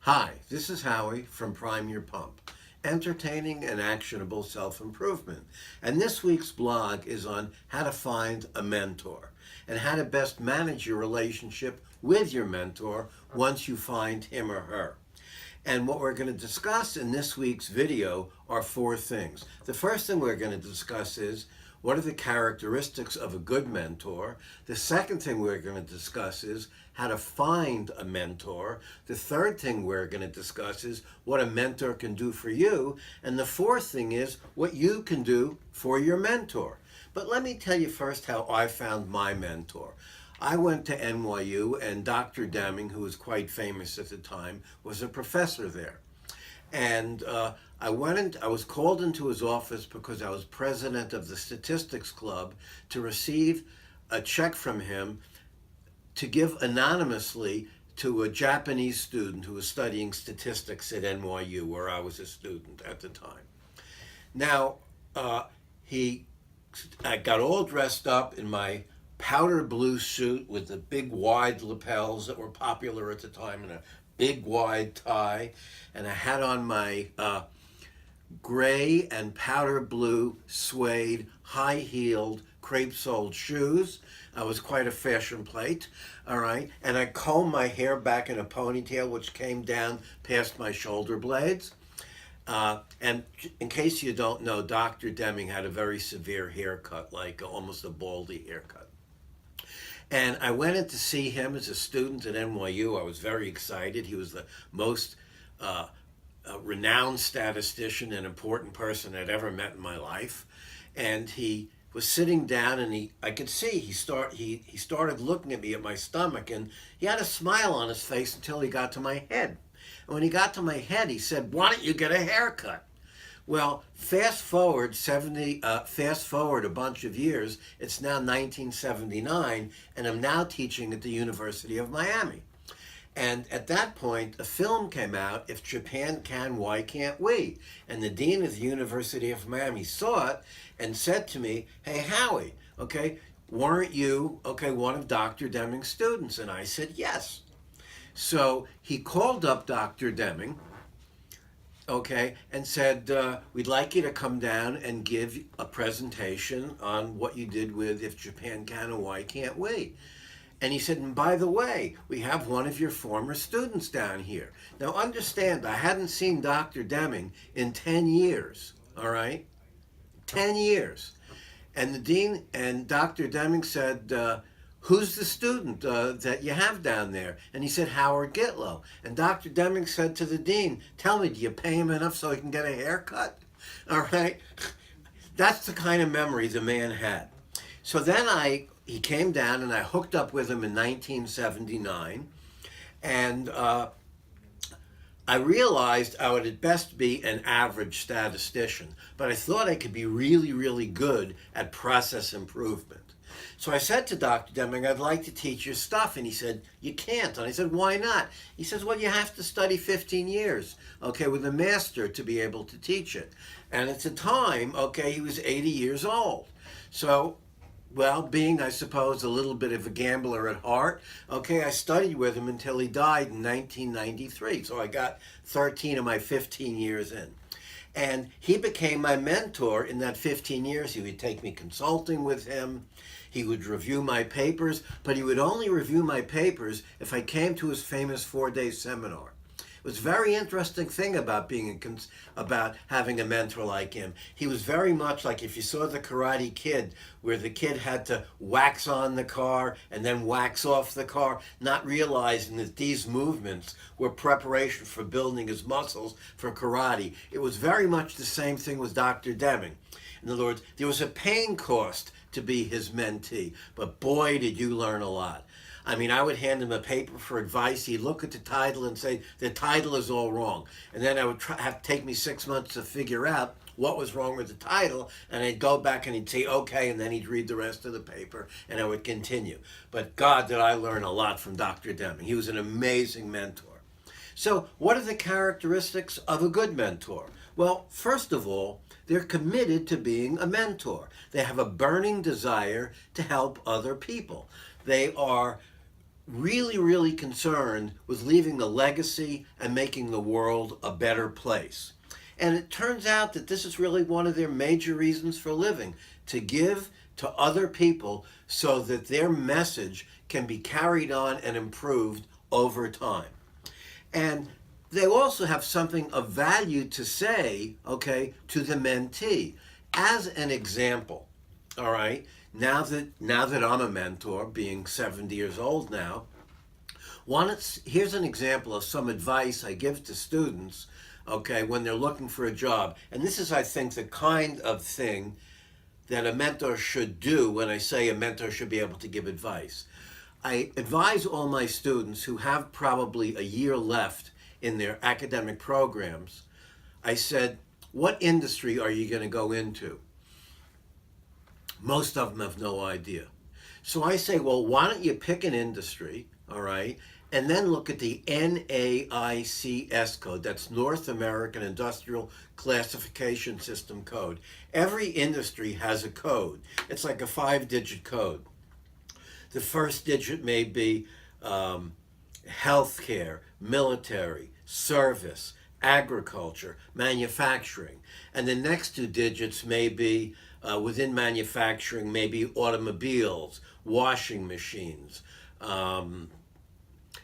Hi, this is Howie from Prime Your Pump, entertaining and actionable self-improvement. And this week's blog is on how to find a mentor and how to best manage your relationship with your mentor once you find him or her. And what we're going to discuss in this week's video are four things. The first thing we're going to discuss is what are the characteristics of a good mentor? The second thing we're going to discuss is how to find a mentor. The third thing we're going to discuss is what a mentor can do for you. And the fourth thing is what you can do for your mentor. But let me tell you first how I found my mentor. I went to NYU, and Dr. Deming, who was quite famous at the time, was a professor there. And I was called into his office because I was president of the Statistics Club to receive a check from him to give anonymously to a Japanese student who was studying statistics at NYU, where I was a student at the time. Now, I got all dressed up in my powder blue suit with the big wide lapels that were popular at the time, and a big wide tie, and I had on my gray and powder blue suede high-heeled crepe-soled shoes. I was quite a fashion plate, all right, and I combed my hair back in a ponytail which came down past my shoulder blades. And in case you don't know, Dr. Deming had a very severe haircut, like almost a baldy haircut. And I went in to see him as a student at NYU. I was very excited. He was the most renowned statistician and important person I'd ever met in my life. And he was sitting down, and I could see he started looking at me at my stomach, and he had a smile on his face until he got to my head. And when he got to my head, he said, "Why don't you get a haircut?" Well, fast forward a bunch of years. It's now 1979, and I'm now teaching at the University of Miami. And at that point, a film came out, If Japan Can, Why Can't We? And the dean of the University of Miami saw it and said to me, "Hey, Howie, okay, weren't you, one of Dr. Deming's students?" And I said, "Yes." So he called up Dr. Deming, and said, "We'd like you to come down and give a presentation on what you did with If Japan Can and Why Can't We?" And he said, "And by the way, we have one of your former students down here." Now understand, I hadn't seen Dr. Deming in 10 years, all right? 10 years. And the dean and Dr. Deming said, "Who's the student that you have down there?" And he said, "Howard Gitlow." And Dr. Deming said to the dean, "Tell me, do you pay him enough so he can get a haircut?" All right? That's the kind of memory the man had. So then he came down, and I hooked up with him in 1979. And I realized I would at best be an average statistician, but I thought I could be really, really good at process improvement. So I said to Dr. Deming, "I'd like to teach your stuff." And he said, "You can't." And I said, "Why not?" He says, "Well, you have to study 15 years, with a master to be able to teach it." And at the time, he was 80 years old. So, well, being, I suppose, a little bit of a gambler at heart, I studied with him until he died in 1993. So I got 13 of my 15 years in. And he became my mentor in that 15 years. He would take me consulting with him. He would review my papers, but he would only review my papers if I came to his famous 4-day seminar. It was a very interesting thing about about having a mentor like him. He was very much like if you saw The Karate Kid, where the kid had to wax on the car and then wax off the car, not realizing that these movements were preparation for building his muscles for karate. It was very much the same thing with Dr. Deming. In other words, there was a paying cost to be his mentee, but boy, did you learn a lot. I mean, I would hand him a paper for advice. He'd look at the title and say, "The title is all wrong." And then I would have to take me 6 months to figure out what was wrong with the title. And I'd go back and he'd say, "Okay." And then he'd read the rest of the paper and I would continue. But God, did I learn a lot from Dr. Deming. He was an amazing mentor. So what are the characteristics of a good mentor? Well, first of all, they're committed to being a mentor. They have a burning desire to help other people. They are really, really concerned with leaving a legacy and making the world a better place. And it turns out that this is really one of their major reasons for living, to give to other people so that their message can be carried on and improved over time. And they also have something of value to say, okay, to the mentee. As an example, all right, now that I'm a mentor, being 70 years old now, here's an example of some advice I give to students, okay, when they're looking for a job. And this is, I think, the kind of thing that a mentor should do when I say a mentor should be able to give advice. I advise all my students who have probably a year left in their academic programs. I said, what industry are you going to go into? Most of them have no idea. So I say, well, why don't you pick an industry, all right, and then look at the NAICS code. That's North American Industrial Classification System code. Every industry has a code. It's like a 5-digit code. The first digit may be healthcare, military, service, agriculture, manufacturing. And the next 2 digits may be within manufacturing, maybe automobiles, washing machines,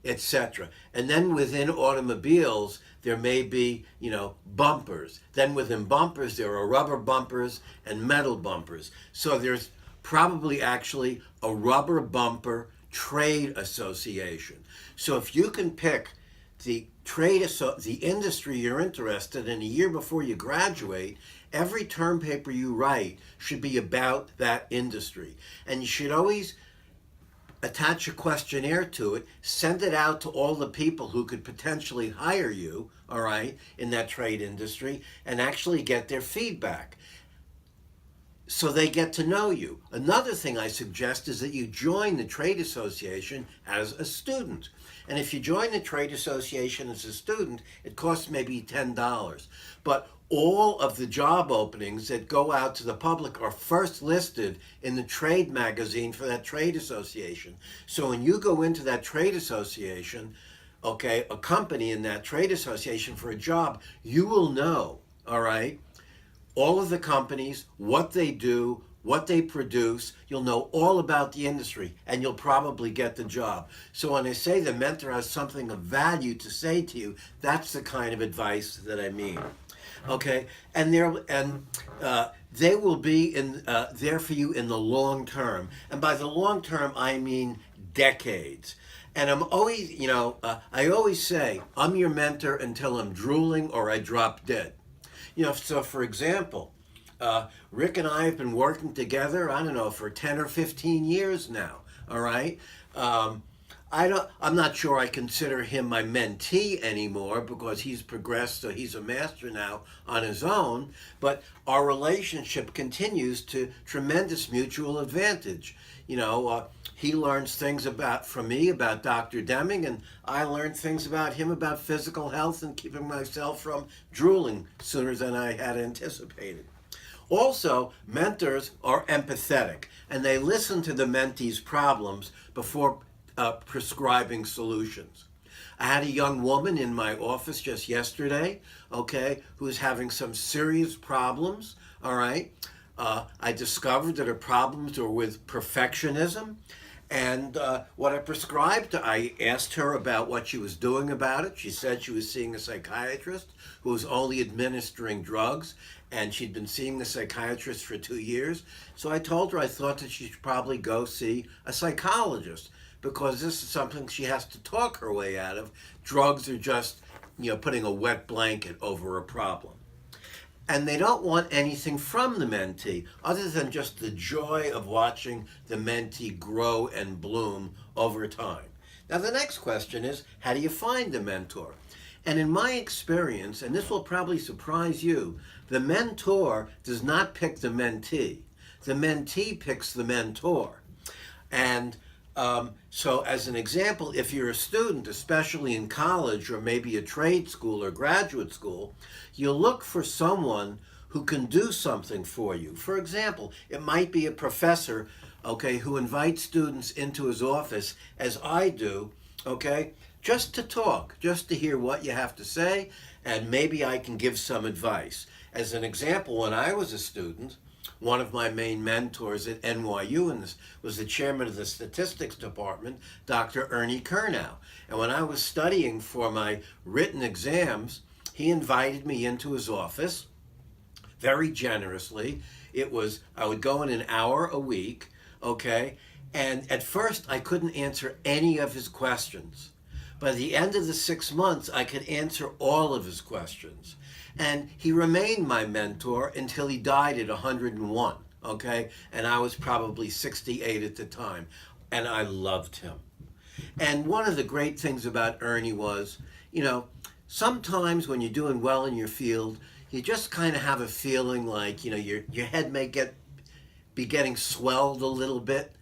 etc. And then within automobiles, there may be, bumpers. Then within bumpers, there are rubber bumpers and metal bumpers. So there's probably actually a rubber bumper trade association. So if you can pick the the industry you're interested in a year before you graduate, every term paper you write should be about that industry. And you should always attach a questionnaire to it, send it out to all the people who could potentially hire you, all right, in that trade industry, and actually get their feedback so they get to know you. Another thing I suggest is that you join the trade association as a student. And if you join the trade association as a student, it costs maybe $10. But all of the job openings that go out to the public are first listed in the trade magazine for that trade association. So when you go into that trade association, okay, a company in that trade association for a job, you will know, all right, all of the companies, what they do, what they produce. You'll know all about the industry, and you'll probably get the job. So when I say the mentor has something of value to say to you, that's the kind of advice that I mean. Okay, and they will be there for you in the long term, and by the long term I mean decades. And I'm always, I always say I'm your mentor until I'm drooling or I drop dead. So for example, Rick and I have been working together, I don't know, for 10 or 15 years now, all right? I'm not sure I consider him my mentee anymore because he's progressed, so he's a master now on his own, but our relationship continues to tremendous mutual advantage. He learns things from me about Dr. Deming, and I learn things about him about physical health and keeping myself from drooling sooner than I had anticipated. Also, mentors are empathetic, and they listen to the mentee's problems before prescribing solutions. I had a young woman in my office just yesterday, okay, who was having some serious problems, all right? I discovered that her problems were with perfectionism. And what I prescribed, I asked her about what she was doing about it. She said she was seeing a psychiatrist who was only administering drugs, and she'd been seeing the psychiatrist for 2 years. So I told her I thought that she should probably go see a psychologist because this is something she has to talk her way out of. Drugs are just, putting a wet blanket over a problem. And they don't want anything from the mentee other than just the joy of watching the mentee grow and bloom over time. Now, the next question is, how do you find a mentor? And in my experience, and this will probably surprise you, the mentor does not pick the mentee. The mentee picks the mentor. And so as an example, if you're a student, especially in college or maybe a trade school or graduate school, you look for someone who can do something for you. For example, it might be a professor okay, who invites students into his office, as I do, okay, just to talk, just to hear what you have to say, and maybe I can give some advice. As an example, when I was a student, one of my main mentors at NYU was the chairman of the statistics department, Dr. Ernie Kurnow. And when I was studying for my written exams, he invited me into his office very generously. I would go in an hour a week, okay? And at first, I couldn't answer any of his questions. By the end of the 6 months, I could answer all of his questions. And he remained my mentor until he died at 101, okay? And I was probably 68 at the time. And I loved him. And one of the great things about Ernie was, sometimes when you're doing well in your field, you just kind of have a feeling like, your head may be getting swelled a little bit.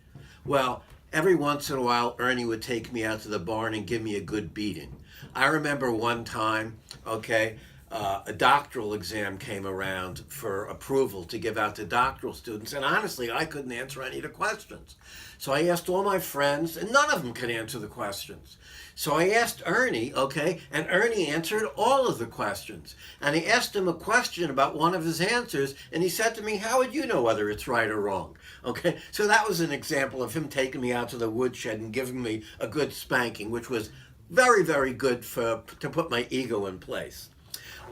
Well, every once in a while, Ernie would take me out to the barn and give me a good beating. I remember one time, okay, a doctoral exam came around for approval to give out to doctoral students, and honestly, I couldn't answer any of the questions. So I asked all my friends, and none of them could answer the questions. So I asked Ernie, okay, and Ernie answered all of the questions. And I asked him a question about one of his answers, and he said to me, "How would you know whether it's right or wrong?" Okay, so that was an example of him taking me out to the woodshed and giving me a good spanking, which was very, very good to put my ego in place.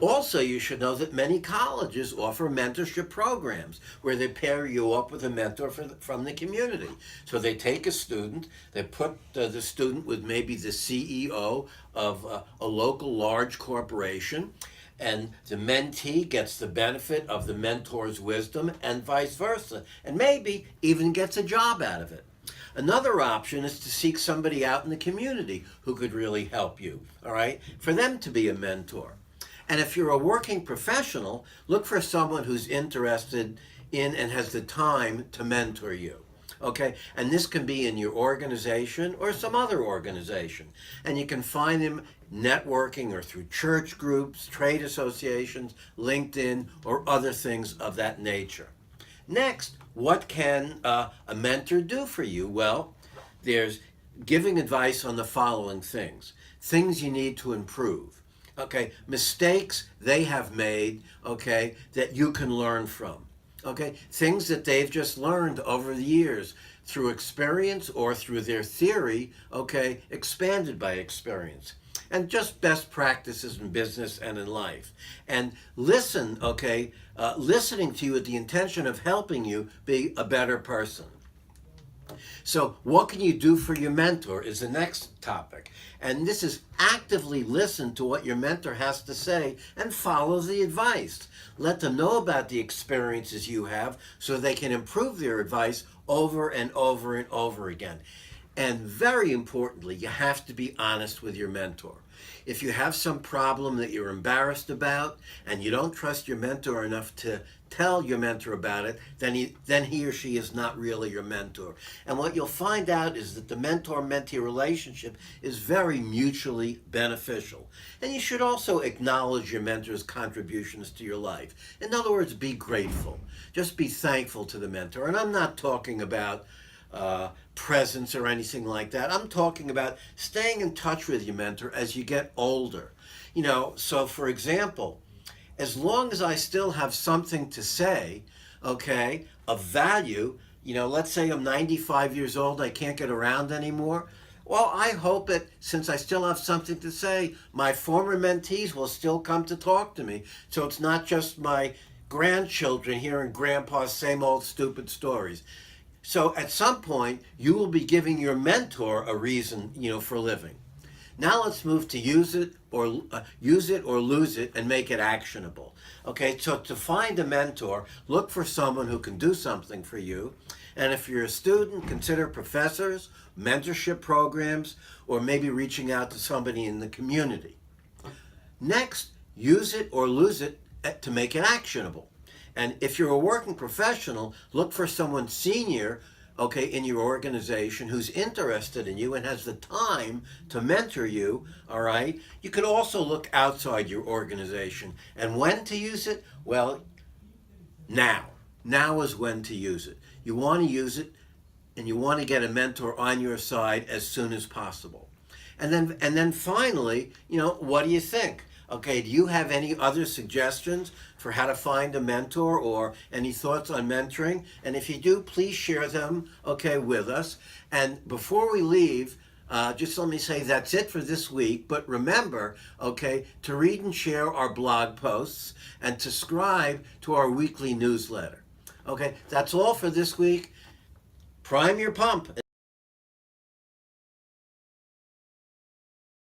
Also, you should know that many colleges offer mentorship programs where they pair you up with a mentor from the community. So they take a student, they put the student with maybe the CEO of a local large corporation, and the mentee gets the benefit of the mentor's wisdom and vice versa, and maybe even gets a job out of it. Another option is to seek somebody out in the community who could really help you, all right, for them to be a mentor. And if you're a working professional, look for someone who's interested in and has the time to mentor you. Okay, and this can be in your organization or some other organization. And you can find them networking or through church groups, trade associations, LinkedIn, or other things of that nature. Next, what can a mentor do for you? Well, there's giving advice on the following things you need to improve. Okay, mistakes they have made, okay, that you can learn from. Okay, things that they've just learned over the years through experience or through their theory, okay, expanded by experience. And just best practices in business and in life. And listen, okay, listening to you with the intention of helping you be a better person. So what can you do for your mentor is the next topic. And this is actively listen to what your mentor has to say and follow the advice. Let them know about the experiences you have so they can improve their advice over and over and over again. And very importantly, you have to be honest with your mentor. If you have some problem that you're embarrassed about and you don't trust your mentor enough to tell your mentor about it, then he or she is not really your mentor. And what you'll find out is that the mentor-mentee relationship is very mutually beneficial. And you should also acknowledge your mentor's contributions to your life. In other words, be grateful. Just be thankful to the mentor. And I'm not talking about presents or anything like that. I'm talking about staying in touch with your mentor as you get older. So for example, as long as I still have something to say, okay, of value, let's say I'm 95 years old, I can't get around anymore. Well, I hope that since I still have something to say, my former mentees will still come to talk to me. So it's not just my grandchildren hearing grandpa's same old stupid stories. So at some point, you will be giving your mentor a reason, for living. Now let's move to use it or lose it and make it actionable. Okay, so to find a mentor, look for someone who can do something for you. And if you're a student, consider professors, mentorship programs, or maybe reaching out to somebody in the community. Next, use it or lose it to make it actionable. And if you're a working professional, look for someone senior, okay, in your organization who's interested in you and has the time to mentor you, all right? You could also look outside your organization. And when to use it? Well, now. Now is when to use it. You want to use it and you want to get a mentor on your side as soon as possible. And then finally, what do you think? Okay, do you have any other suggestions for how to find a mentor or any thoughts on mentoring? And if you do, please share them, okay, with us. And before we leave, just let me say that's it for this week. But remember, okay, to read and share our blog posts and to subscribe to our weekly newsletter. Okay, that's all for this week. Prime your pump.